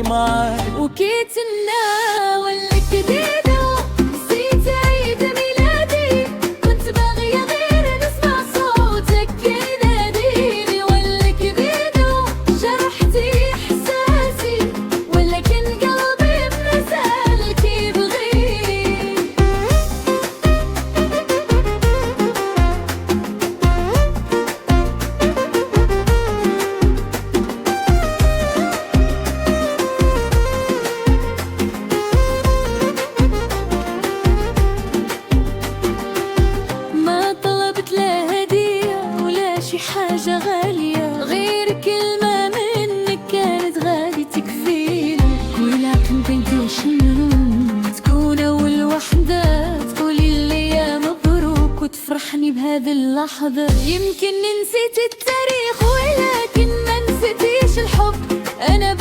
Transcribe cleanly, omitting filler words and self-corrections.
جاي معاك. وكيت ناولك جديدة نسيت عيد ميلادي، كنت باغية غير نسمع صوتك يناديني. ولك جديدة جرحتي إحساسي، ولكن قلبي بمثالك يبغيني. ما طلبت لا هدية ولا شي حاجة غالية، غير كلمة منك كانت غادي تكفيني. ولكن بنتي شنو تكون أول وحدة تقولي لي يا مبروك وتفرحني بهذه اللحظة. يمكن نسيت التاريخ ولكن ما نسيتيش الحب. أنا